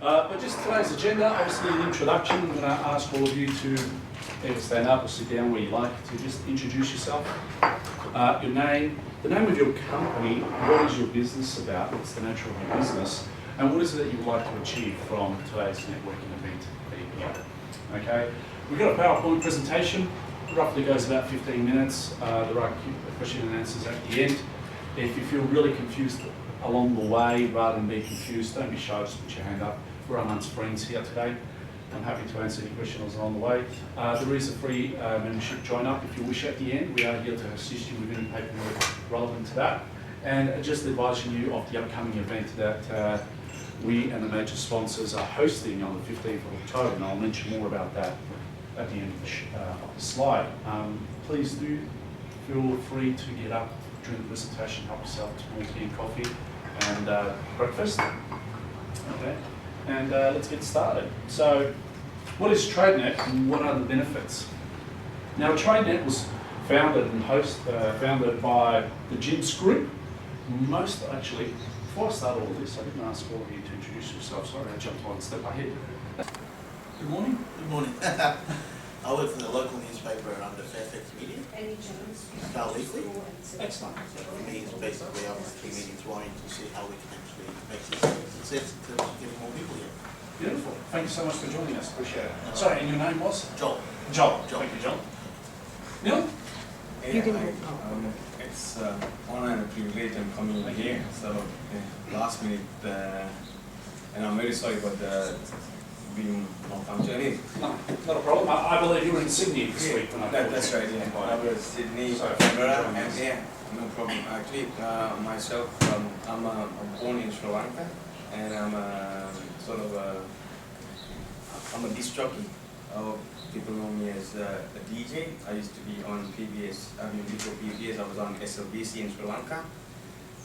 But just today's agenda, obviously an introduction. I'm going to ask all of you to either stand up or sit down where you like to just introduce yourself. Your name, the name of your company, what is your business about, what's the nature of your business, and what is it that you would like to achieve from today's networking event that you're here. Okay, we've got a PowerPoint presentation, roughly goes about 15 minutes. There are question and answers at the end. If you feel really confused along the way, rather than be confused, don't be shy, just put your hand up. We're amongst friends here today. I'm happy to answer any questions along the way. There is a free membership join up if you wish at the end. We are here to assist you with any paperwork relevant to that. And just advising you of the upcoming event that we and the major sponsors are hosting on the 15th of October, and I'll mention more about that at the end of the slide. Please do feel free to get up during the presentation, help yourself to more tea and coffee and breakfast. Okay, and let's get started. So, what is TradeNet and what are the benefits? Now, TradeNet was founded by the GIMS Group. Before I start all this, I didn't ask all of you to introduce yourself. Sorry, I jumped one step ahead. Good morning. Good morning. I work for the local newspaper under Fairfax Media. Carl Leafley. Excellent. So for me, it's basically I'm actually meeting Twine to see how we can actually make this a success in terms of getting more people here. Beautiful. Thank you so much for joining us. Appreciate it. Sorry, and your name was? Joel. Joel. Thank you, Joel. Neil? It's honor and a privilege I'm coming here. So last minute, and I'm very sorry about being not punctual. No, not a problem. I believe you were in Sydney this week when I called That's you. right, yeah. I was Sydney, So, Canberra, join and us. yeah, no problem. Actually, myself, I'm born in Sri Lanka, and I'm I'm a disc jockey. People know me as a DJ. I used to be on PBS. Before PBS, I was on SLBC in Sri Lanka.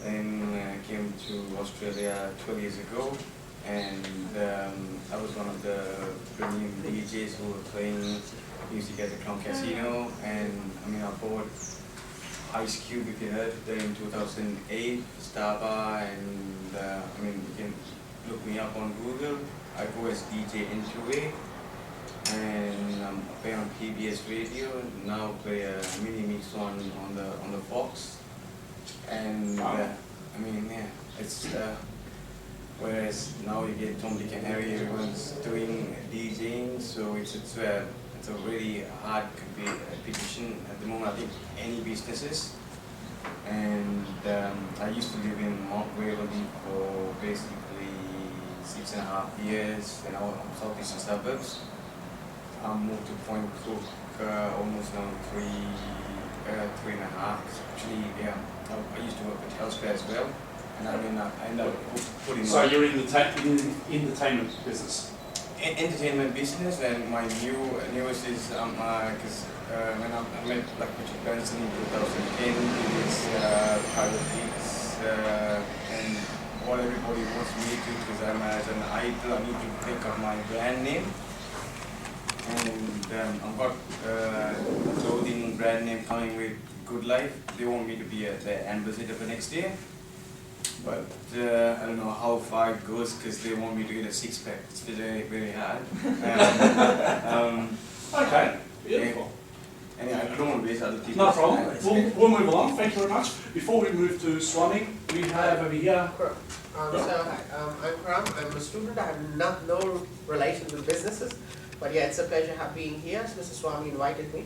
Then I came to Australia 12 years ago, and I was one of the premium DJs who were playing music at the Crown Casino. And I bought Ice Cube, if you heard, there in 2008, Starbar, and you can look me up on Google. I go as DJ N2A, and I play on PBS Radio. Now play a mini mix on the Fox, and it's whereas now you get Tom, Dick and Harry, everyone's doing DJing, so it's a really hard competition at the moment. I think any businesses, and I used to live in Mount Waverley for basically 6.5 years, and I was on southeastern suburbs. I moved to Point Cook almost now 3.5. Actually, yeah, I used to work at Telstra as well, and I ended up putting. So you're in the entertainment business. Entertainment business, and my newest is because when I met Richard Branson in 2010, it is private gigs, and what everybody wants me to, because I'm as an idol, I need to think of my brand name. And I've got clothing brand name coming with Good Life. They want me to be the ambassador for next year. But I don't know how far it goes, because they want me to get a six-pack. It's very, very hard. Okay, beautiful. And I don't want to waste other people's No problem. time. We'll move along. Thank you very much. Before we move to Swami, we have over here. I'm Karam. I'm a student. I have no relation with businesses, but yeah, it's a pleasure being here. Mr. Swami invited me,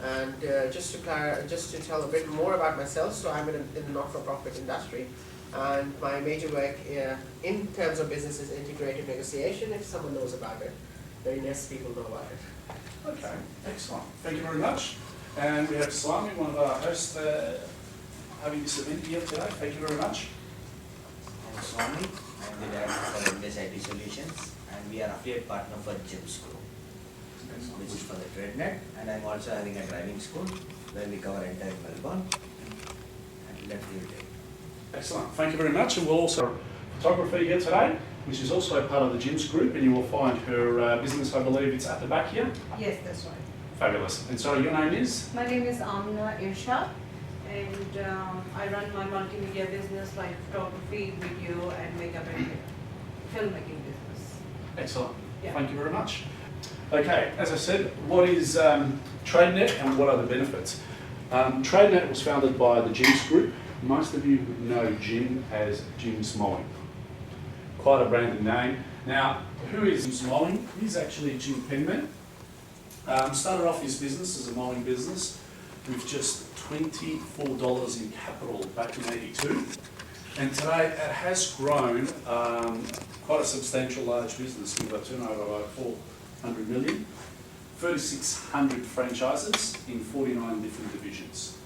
and just to tell a bit more about myself. So I'm in the not-for-profit industry, and my major work in terms of business is integrated negotiation. If someone knows about it, very nice people know about it. Okay, excellent. Thank you very much. And we have Swami, one of our hosts, having this event here today. Thank you very much. I'm Swami. I'm the director for English IT Solutions, and we are affiliate partner for GIMS Group, which is for the TradeNet. And I'm also having a driving school where we cover entire Melbourne. And let's give it a Excellent. Thank you very much. And we'll also photographer here today, which is also part of the GIMS Group, and you will find her business, I believe it's at the back here. Yes, that's right. Fabulous. And so your name is? My name is Amna Irshad, and I run my multimedia business like photography, video, and makeup and filmmaking business. Excellent. Yeah. Thank you very much. Okay, as I said, what is TradeNet and what are the benefits? TradeNet was founded by the Jims Group. Most of you would know Jim as Jim's Mowing. Quite a branded name. Now, who is Jim's Mowing? He's actually Jim Penman. Started off his business as a mowing business with just $24 in capital back in '82. And today it has grown quite a substantial large business with a turnover of over 400 million, 3,600 franchises in 49 different divisions.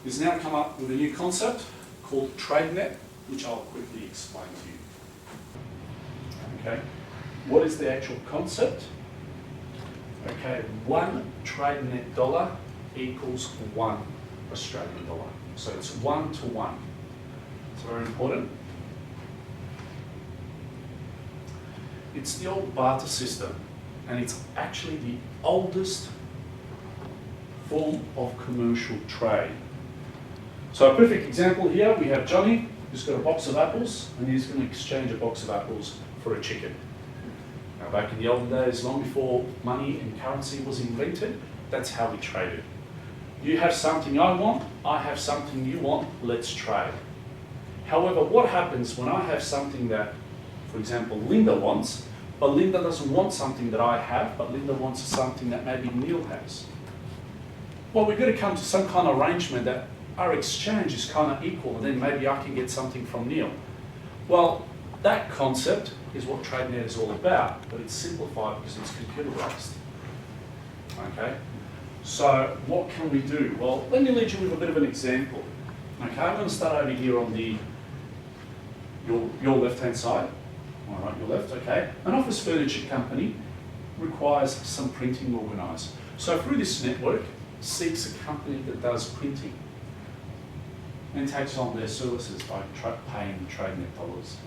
He's now come up with a new concept called TradeNet, which I'll quickly explain to you. Okay, what is the actual concept? Okay, one TradeNet dollar equals one Australian dollar. So it's 1 to 1. It's very important. It's the old barter system, and it's actually the oldest form of commercial trade. So a perfect example here, we have Johnny, who's got a box of apples, and he's going to exchange a box of apples for a chicken. Now back in the olden days, long before money and currency was invented, that's how we traded. You have something I want, I have something you want, let's trade. However, what happens when I have something that, for example, Linda wants, but Linda doesn't want something that I have, but Linda wants something that maybe Neil has? Well, we've got to come to some kind of arrangement that our exchange is kind of equal, and then maybe I can get something from Neil. Well, that concept is what TradeNet is all about, but it's simplified because it's computerized. Okay? So what can we do? Well, let me lead you with a bit of an example. Okay, I'm going to start over here on your left-hand side. All right, your left, okay. An office furniture company requires some printing organised. So through this network, seeks a company that does printing and takes on their services by paying TradeNet dollars.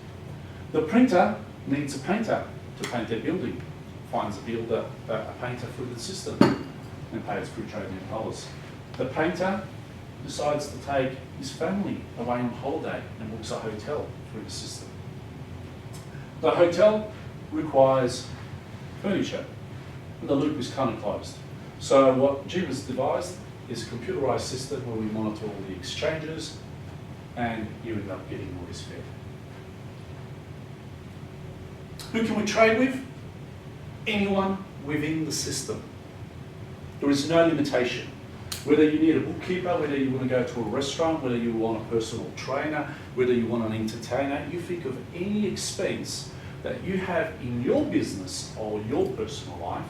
The printer needs a painter to paint their building, finds a painter through the system and pays through TradeNet dollars. The painter decides to take his family away on holiday and books a hotel through the system. The hotel requires furniture, and the loop is kind of closed. So what Jim has devised is a computerized system where we monitor all the exchanges, and you end up getting what is fair. Who can we trade with? Anyone within the system. There is no limitation. Whether you need a bookkeeper, whether you want to go to a restaurant, whether you want a personal trainer, whether you want an entertainer, you think of any expense that you have in your business or your personal life,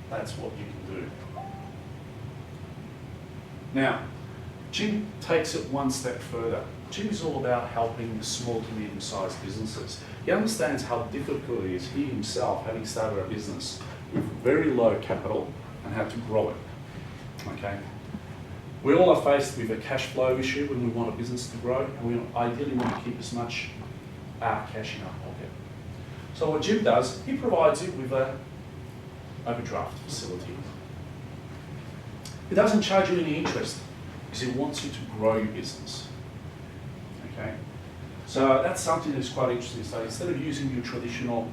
that's what you can do. Now, Jim takes it one step further. Jim is all about helping the small to medium-sized businesses. He understands how difficult it is, he himself, having started a business with very low capital, and how to grow it. Okay? We all are faced with a cash flow issue when we want a business to grow, and we ideally want to keep as much cash in our pocket. So what Jim does, he provides you with an overdraft facility. He doesn't charge you any interest because he wants you to grow your business. Okay? So that's something that's quite interesting. So instead of using your traditional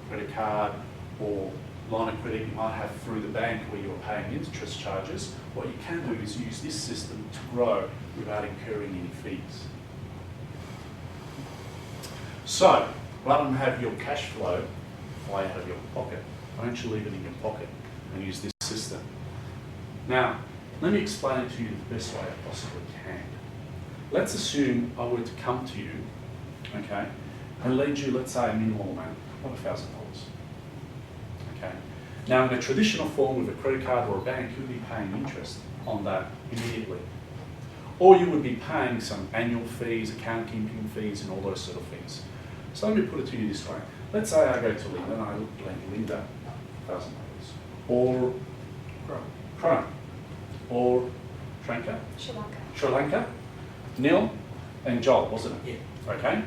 credit card or line of credit you might have through the bank where you're paying interest charges, what you can do is use this system to grow without incurring any fees. So, rather than have your cash flow fly out of your pocket, why don't you leave it in your pocket and use this system? Now, let me explain it to you the best way I possibly can. Let's assume I were to come to you, okay, and lend you, let's say, a minimal amount of $1,000. Okay. Now, in a traditional form with a credit card or a bank, you'd be paying interest on that immediately. Or you would be paying some annual fees, account keeping fees, and all those sort of things. So let me put it to you this way. Let's say I go to Linda and I lend Linda $1,000. Or Chrome. Or Sri Lanka. Neil and Joel, wasn't it? Yeah. Okay?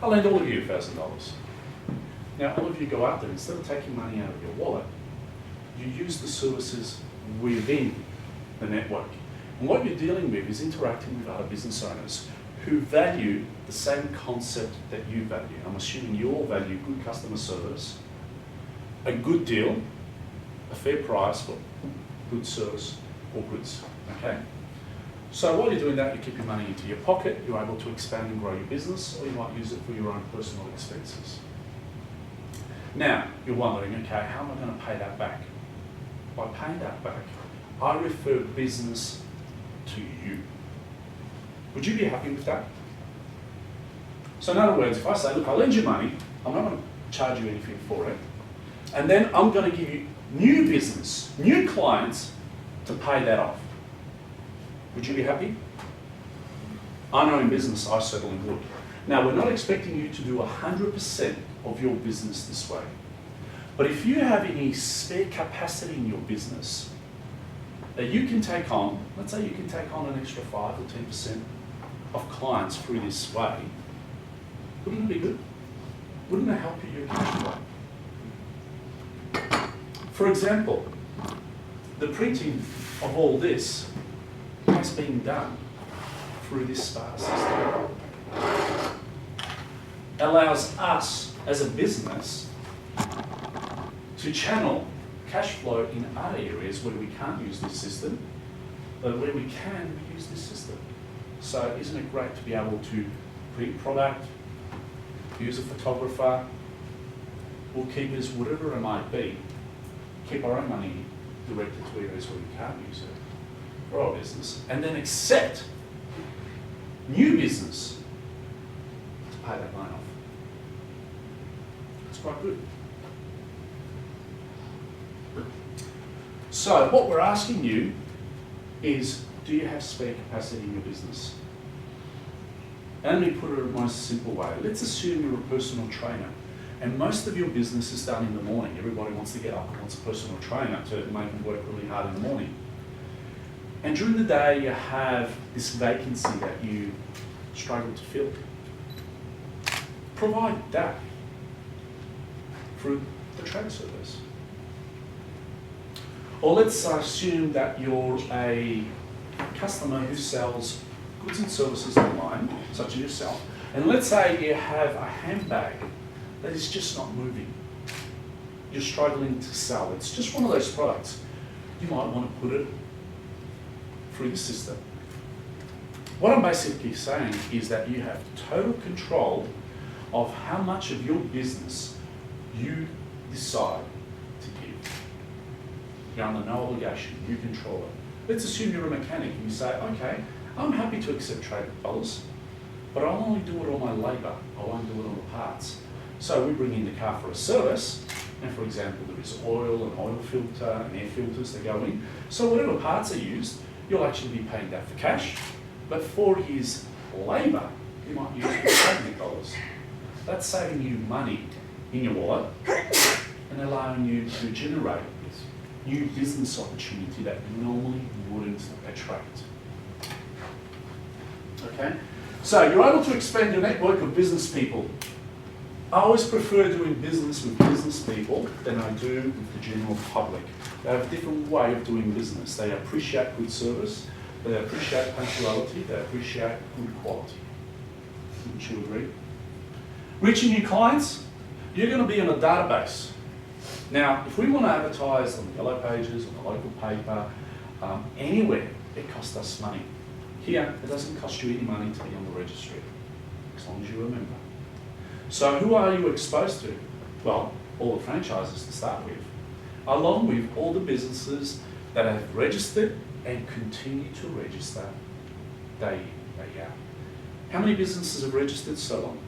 I lend all of you $1,000. Now, all of you go out there, instead of taking money out of your wallet, you use the services within the network. And what you're dealing with is interacting with other business owners who value the same concept that you value. I'm assuming you all value good customer service, a good deal, a fair price for good service or goods, okay? So while you're doing that, you keep your money into your pocket, you're able to expand and grow your business, or you might use it for your own personal expenses. Now, you're wondering, okay, how am I going to pay that back? By paying that back, I refer business to you. Would you be happy with that? So in other words, if I say, look, I'll lend you money, I'm not going to charge you anything for it, and then I'm going to give you new business, new clients to pay that off. Would you be happy? I know in business I certainly would. Now, we're not expecting you to do 100% of your business this way. But if you have any spare capacity in your business that you can take on, let's say you can take on an extra 5 or 10% of clients through this way, wouldn't it be good? Wouldn't it help your cash flow? For example, the printing of all this has been done through this SPA system. Allows us as a business to channel cash flow in other areas where we can't use this system, but where we can, we use this system. So isn't it great to be able to print product, use a photographer, bookkeepers, whatever it might be, keep our own money directed to areas where we can't use it for our business, and then accept new business to pay that loan off. It's quite good. So what we're asking you is, do you have spare capacity in your business? And let me put it in the most simple way. Let's assume you're a personal trainer and most of your business is done in the morning. Everybody wants to get up and wants a personal trainer to make them work really hard in the morning. And during the day you have this vacancy that you struggle to fill. Provide that through the trade service. Or let's assume that you're a customer who sells goods and services online, such as yourself, and let's say you have a handbag that is just not moving. You're struggling to sell. It's just one of those products. You might want to put it through the system. What I'm basically saying is that you have total control of how much of your business you decide to give. You're under no obligation, you control it. Let's assume you're a mechanic and you say, okay, I'm happy to accept trade dollars, but I'll only do it on my labour, I won't do it on the parts. So we bring in the car for a service, and for example, there is oil and oil filter and air filters that go in. So whatever parts are used, you'll actually be paying that for cash, but for his labour, you might use trade dollars. That's saving you money in your wallet and allowing you to generate new business opportunity that normally wouldn't attract. Okay? So you're able to expand your network of business people. I always prefer doing business with business people than I do with the general public. They have a different way of doing business. They appreciate good service, they appreciate punctuality, they appreciate good quality. Wouldn't you agree? Reaching new clients, you're going to be in a database. Now, if we want to advertise on the Yellow Pages, on the local paper, anywhere, it costs us money. Here, it doesn't cost you any money to be on the registry, as long as you remember. So who are you exposed to? Well, all the franchises to start with, along with all the businesses that have registered and continue to register day in, day out. How many businesses have registered so long?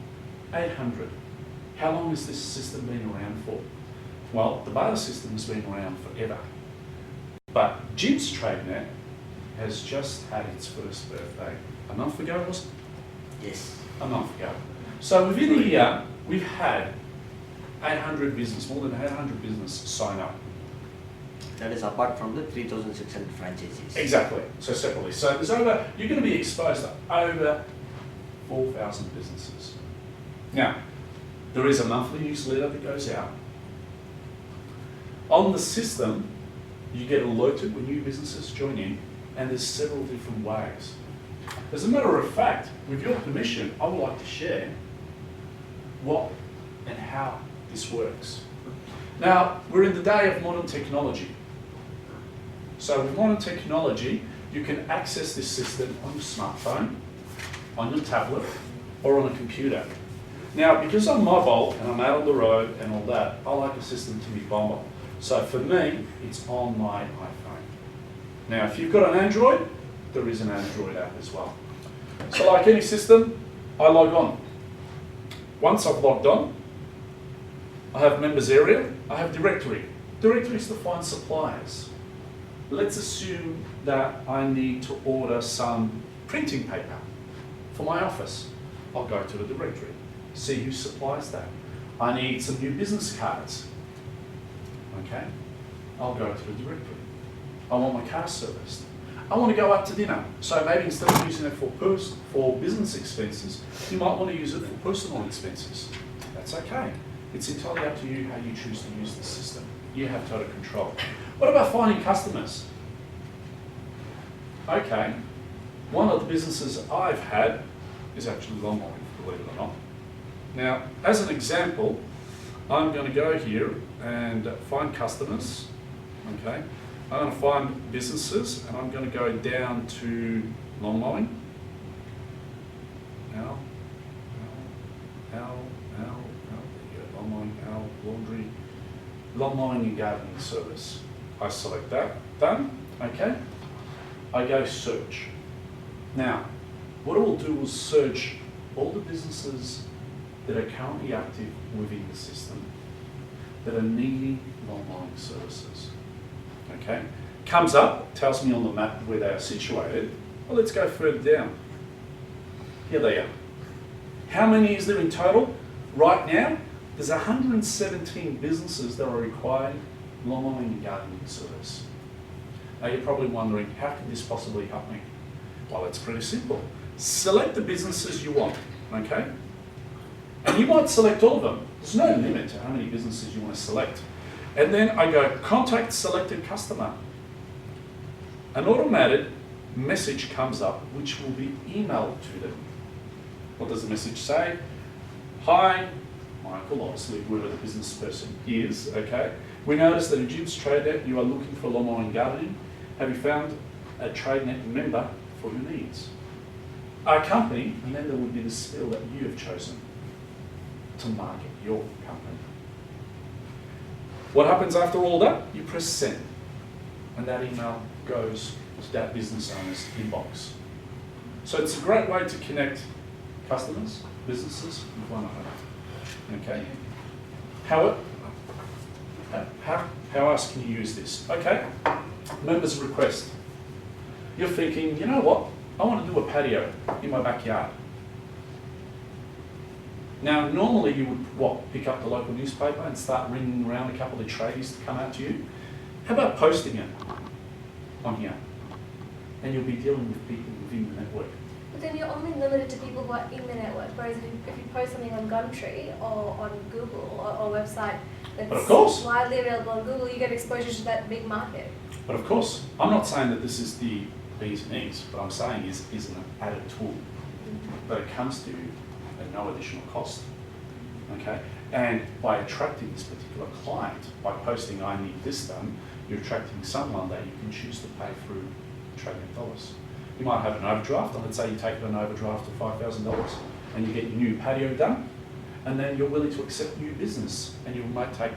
800. How long has this system been around for? Well, the barter system has been around forever. But Jim's TradeNet has just had its first birthday. A month ago, was it? Yes. A month ago. So within a year, we've had 800 business, more than 800 business sign up. That is apart from the 3,600 franchisees. Exactly, so separately. So there's over, you're going to be exposed to over 4,000 businesses. Now, there is a monthly newsletter that goes out. On the system, you get alerted when new businesses join in, and there's several different ways. As a matter of fact, with your permission, I would like to share what and how this works. Now, we're in the day of modern technology. So with modern technology, you can access this system on your smartphone, on your tablet, or on a computer. Now, because I'm mobile and I'm out on the road and all that, I like a system to be mobile. So for me, it's on my iPhone. Now, if you've got an Android, there is an Android app as well. So like any system, I log on. Once I've logged on, I have members area, I have directory. Directory is to find suppliers. Let's assume that I need to order some printing paper for my office. I'll go to the directory, see who supplies that. I need some new business cards. Okay, I'll go to the directory. I want my car serviced. I want to go out to dinner. So maybe instead of using it for business expenses, you might want to use it for personal expenses. That's okay. It's entirely up to you how you choose to use the system. You have total control. What about finding customers? Okay, one of the businesses I've had is actually Longmont, believe it or not. Now, as an example, I'm going to go here and find customers, okay? I'm going to find businesses and I'm going to go down to lawn mowing. Lawn mowing, laundry, lawn mowing and gardening service. I select that, done, okay? I go search. Now, what I will do is search all the businesses that are currently active within the system that are needing lawn mowing services. Okay, comes up, tells me on the map where they are situated. Well, let's go further down. Here they are. How many is there in total? Right now, there's 117 businesses that are requiring lawn mowing and gardening service. Now you're probably wondering, how can this possibly help me? Well, it's pretty simple. Select the businesses you want, okay? And you might select all of them. There's no limit to how many businesses you want to select. And then I go contact selected customer. An automated message comes up which will be emailed to them. What does the message say? Hi, Michael, obviously whoever the business person is, okay? We noticed that at Jim's TradeNet you are looking for lawn mowing and gardening. Have you found a TradeNet member for your needs? Our company, and then there would be the spiel that you have chosen to market your company. What happens after all that? You press send, and that email goes to that business owner's inbox. So it's a great way to connect customers, businesses with one another. Okay. How else can you use this? Okay. Members request. You're thinking, you know what? I want to do a patio in my backyard. Now, normally you would, pick up the local newspaper and start ringing around a couple of tradies to come out to you. How about posting it on here? And you'll be dealing with people within the network. But then you're only limited to people who are in the network, whereas if you post something on Gumtree or on Google or a website But of that's course. widely available on Google, you get exposure to that big market. But of course, I'm not saying that this is the B's and E's. What I'm saying is an added tool that it comes to at no additional cost. Okay? And by attracting this particular client, by posting I need this done, you're attracting someone that you can choose to pay through TradeNet dollars. You might have an overdraft, and let's say you take an overdraft of $5,000 and you get your new patio done, and then you're willing to accept new business, and you might take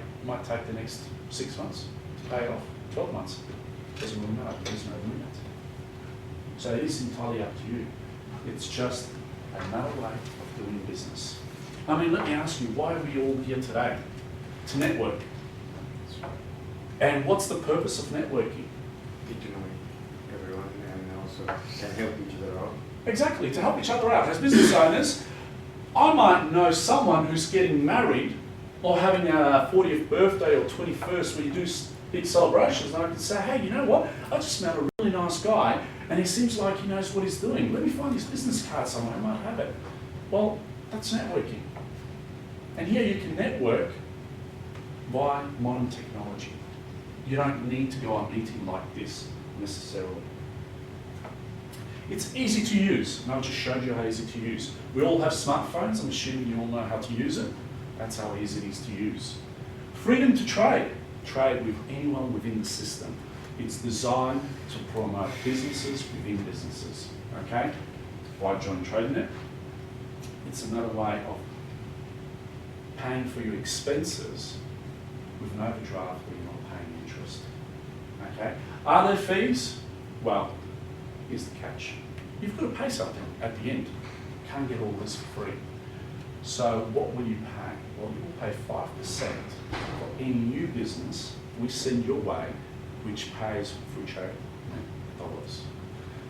the next 6 months to pay off 12 months. Doesn't really matter, there's no limit. So it is entirely up to you. It's just another way of doing business. I mean, let me ask you, why are we all here today? To network. And what's the purpose of networking? Get to know everyone and also can help each other out. Exactly, to help each other out. As business owners, I might know someone who's getting married or having a 40th birthday or 21st where you do big celebrations, and I can say, hey, you know what? I just met a really nice guy and he seems like he knows what he's doing. Let me find his business card somewhere, I might have it. Well, that's networking. And here you can network via modern technology. You don't need to go on a meeting like this necessarily. It's easy to use, and I just showed you how easy to use. We all have smartphones, I'm assuming you all know how to use it. That's how easy it is to use. Freedom to trade. Trade with anyone within the system. It's designed to promote businesses within businesses, okay? Why join TradeNet? It's another way of paying for your expenses with an overdraft where you're not paying interest, okay? Are there fees? Well, here's the catch. You've got to pay something at the end. You can't get all this for free. So what will you pay? Well, you will pay 5% for any new business we send your way, which pays Free Trade dollars.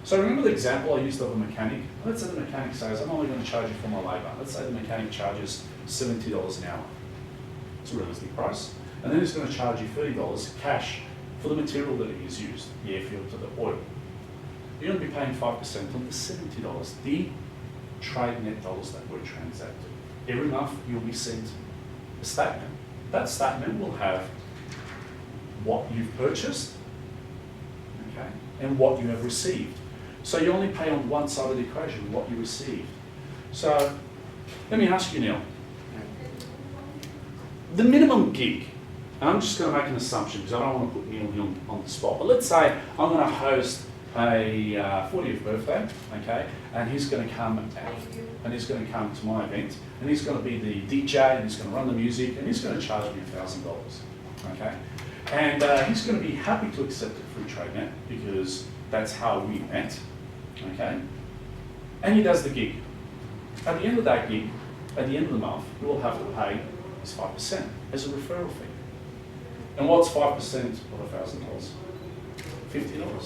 So remember the example I used of a mechanic? Let's say the mechanic says, I'm only going to charge you for my labour. Let's say the mechanic charges $70 an hour. It's a realistic price. And then he's going to charge you $30 cash for the material that he has used, the airfield to the oil. You're going to be paying 5% on the $70, the TradeNet dollars that were transacted. Every month you'll be sent a statement. That statement will have what you've purchased, okay, and what you have received. So you only pay on one side of the equation, what you received. So let me ask you, Neil. The minimum gig, and I'm just going to make an assumption because I don't want to put Neil on the spot, but let's say I'm going to host a 40th birthday, okay, and he's going to come to my event, and he's going to be the DJ, and he's going to run the music, and he's going to charge me $1,000, okay, and he's going to be happy to accept it through TradeNet because that's how we met, okay, and he does the gig. At the end of that gig, at the end of the month, we will have to pay his 5% as a referral fee. And what's 5% of $1,000? $50.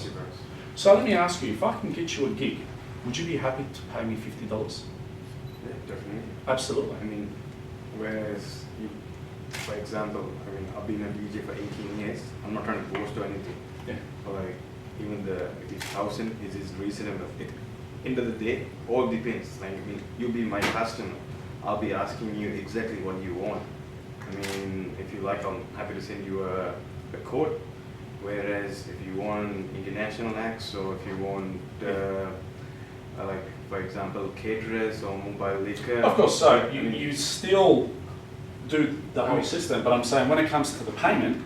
So let me ask you, if I can get you a gig, would you be happy to pay me $50? Yeah, definitely. Absolutely. I mean, whereas, for example, I mean, I've been a DJ for 18 years. I'm not trying to boast or anything. Yeah. But like, even the 1,000 is reasonable. End of the day, all depends. Like, I mean, you'll be my customer. I'll be asking you exactly what you want. I mean, if you like, I'm happy to send you a code. Whereas if you want international acts, or if you want, like, for example, caterers or mobile liquor. Of course, so you still do the whole system, but I'm saying when it comes to the payment,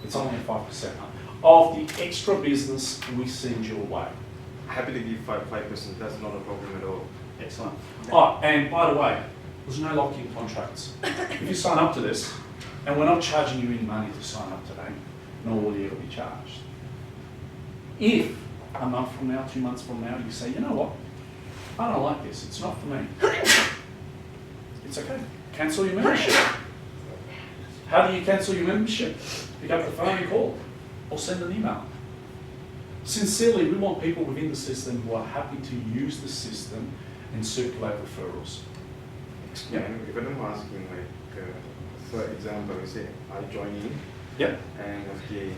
it's only a 5% of the extra business we send your way. Happy to give 5%, that's not a problem at all. Excellent. Oh, and by the way, there's no lock-in contracts. If you sign up to this, and we're not charging you any money to sign up today, nor will you ever be charged. If a month from now, 2 months from now, you say, you know what, I don't like this, it's not for me. It's okay, cancel your membership. How do you cancel your membership? Pick up the phone and call, or send an email. Sincerely, we want people within the system who are happy to use the system and circulate referrals. Yeah, and if I'm asking, like, for example, we say I join in, Yep. and okay,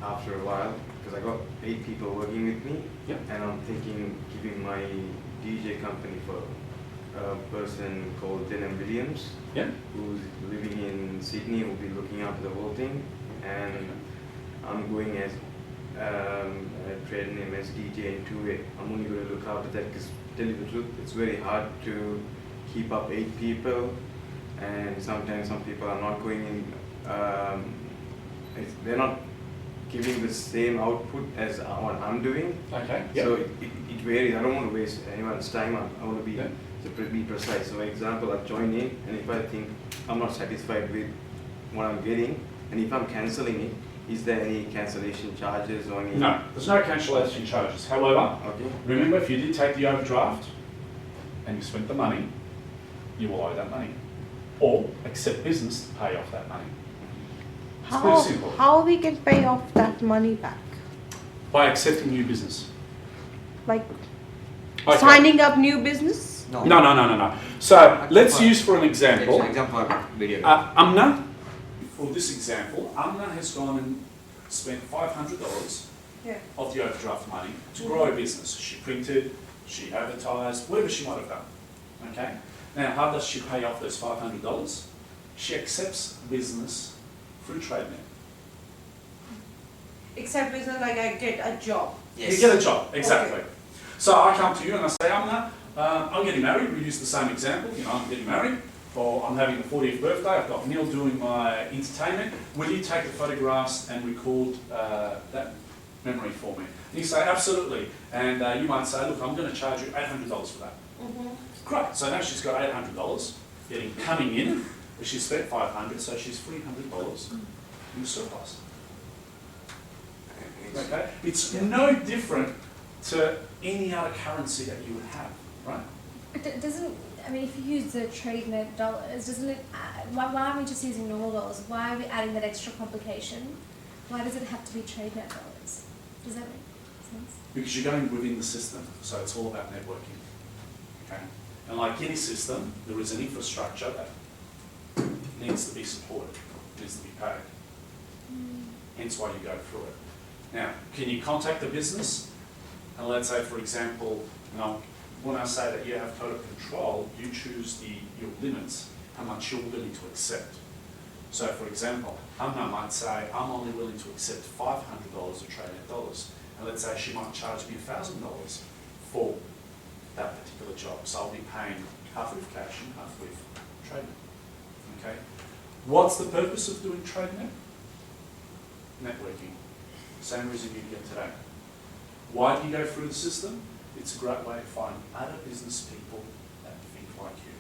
after a while, because I got 8 people working with me, Yep. and I'm thinking giving my DJ company for a person called Denham Williams, Yep. who's living in Sydney, who'll be looking after the whole thing, and I'm going as a trade name as DJ in 2-way. I'm only going to look after that because, tell you the truth, it's very hard to keep up 8 people, and sometimes some people are not going in, they're not giving the same output as what I'm doing. Okay. So it varies. I don't want to waste anyone's time. I want to be, Yeah. be precise. So for example, I've joined in, and if I think I'm not satisfied with what I'm getting, and if I'm cancelling it, is there any cancellation charges or any? No, there's no cancellation charges. However, Okay. remember, if you did take the overdraft and you spent the money, you will owe that money. Or accept business to pay off that money. It's pretty simple. How we can pay off that money back? By accepting new business. Like Okay. signing up new business? No. So let's use for an example. It's an example of video. Amna, for this example, Amna has gone and spent $500 of the overdraft money to grow a business. She printed, she advertised, whatever she might have done. Okay? Now, how does she pay off those $500? She accepts business through TradeNet. Except business like I get a job. Yes. You get a job, exactly. So I come to you and I say, I'm getting married. We use the same example. You know, I'm getting married, or I'm having a 40th birthday. I've got Neil doing my entertainment. Will you take the photographs and record that memory for me? And you say, absolutely. And you might say, look, I'm going to charge you $800 for that. Great. So now she's got $800 coming in, but she spent $500, so she's $300 in surplus. Okay? It's no different to any other currency that you would have, right? But doesn't, I mean, if you use the TradeNet dollars, doesn't it, why aren't we just using normal dollars? Why are we adding that extra complication? Why does it have to be TradeNet dollars? Does that make sense? Because you're going within the system, so it's all about networking. Okay? And like any system, there is an infrastructure that needs to be supported, needs to be paid. Hence why you go through it. Now, can you contact the business? And let's say, for example, when I say that you have total control, you choose your limits, how much you're willing to accept. So, for example, Amna might say, I'm only willing to accept $500 of TradeNet dollars. And let's say she might charge me $1,000 for that particular job. So I'll be paying half with cash and half with TradeNet. Okay? What's the purpose of doing TradeNet? Networking. Same reason you get today. Why do you go through the system? It's a great way to find other business people that think like you.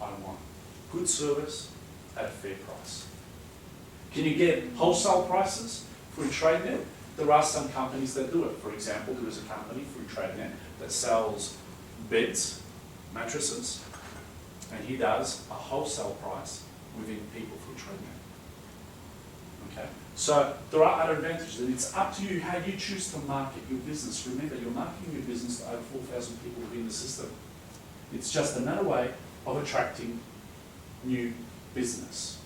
I want good service at a fair price. Can you get wholesale prices through TradeNet? There are some companies that do it. For example, there is a company through TradeNet that sells beds, mattresses, and he does a wholesale price within people through TradeNet. Okay? So there are other advantages, and it's up to you how you choose to market your business. Remember, you're marketing your business to over 4,000 people within the system. It's just another way of attracting new business.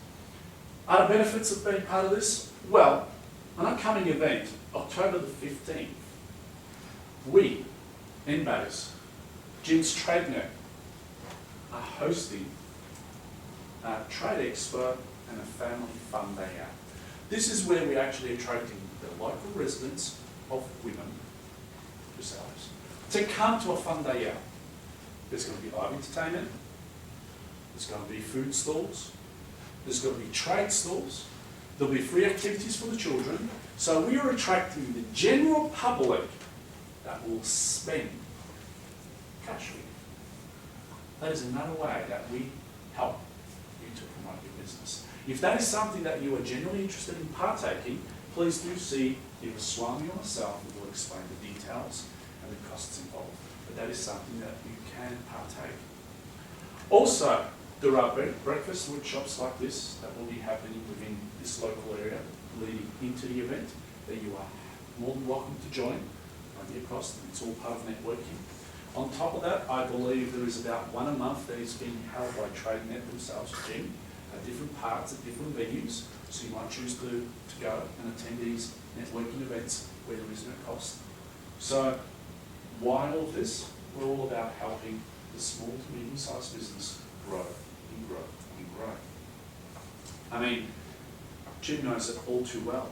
Other benefits of being part of this? Well, an upcoming event, October the 15th, we, NBase, Jim's TradeNet, are hosting a trade expo and a family fun day out. This is where we're actually attracting the local residents of women yourselves to come to a fun day out. There's going to be live entertainment, there's going to be food stalls, there's going to be trade stalls, there'll be free activities for the children. So we are attracting the general public that will spend cash with you. That is another way that we help you to promote your business. If that is something that you are genuinely interested in partaking, please do see either Swami or myself, who will explain the details and the costs involved. But that is something that you can partake. Also, there are breakfast workshops like this that will be happening within this local area leading into the event that you are more than welcome to join. Won't be a cost, it's all part of networking. On top of that, I believe there is about one a month that is being held by TradeNet themselves, Jim, at different parts, at different venues. So you might choose to go and attend these networking events where there is no cost. So why all of this? We're all about helping the small to medium-sized business grow and grow and grow. I mean, Jim knows it all too well.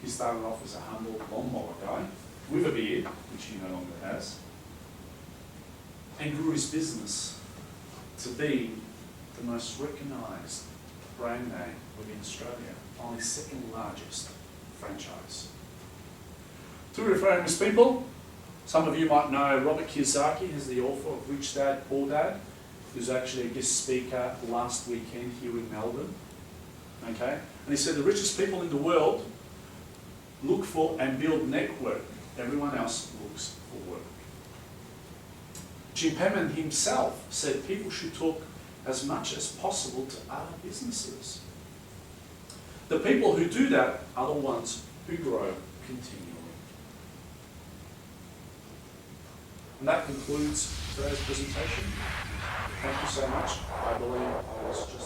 He started off as a humble lawnmower guy with a beard, which he no longer has, and grew his business to be the most recognised brand name within Australia, only second largest franchise. To refer famous people, some of you might know Robert Kiyosaki, who's the author of Rich Dad, Poor Dad, who's actually a guest speaker last weekend here in Melbourne. Okay? And he said the richest people in the world look for and build network. Everyone else looks for work. Jim Hammond himself said people should talk as much as possible to other businesses. The people who do that are the ones who grow continually. And that concludes today's presentation. Thank you so much. I believe I was just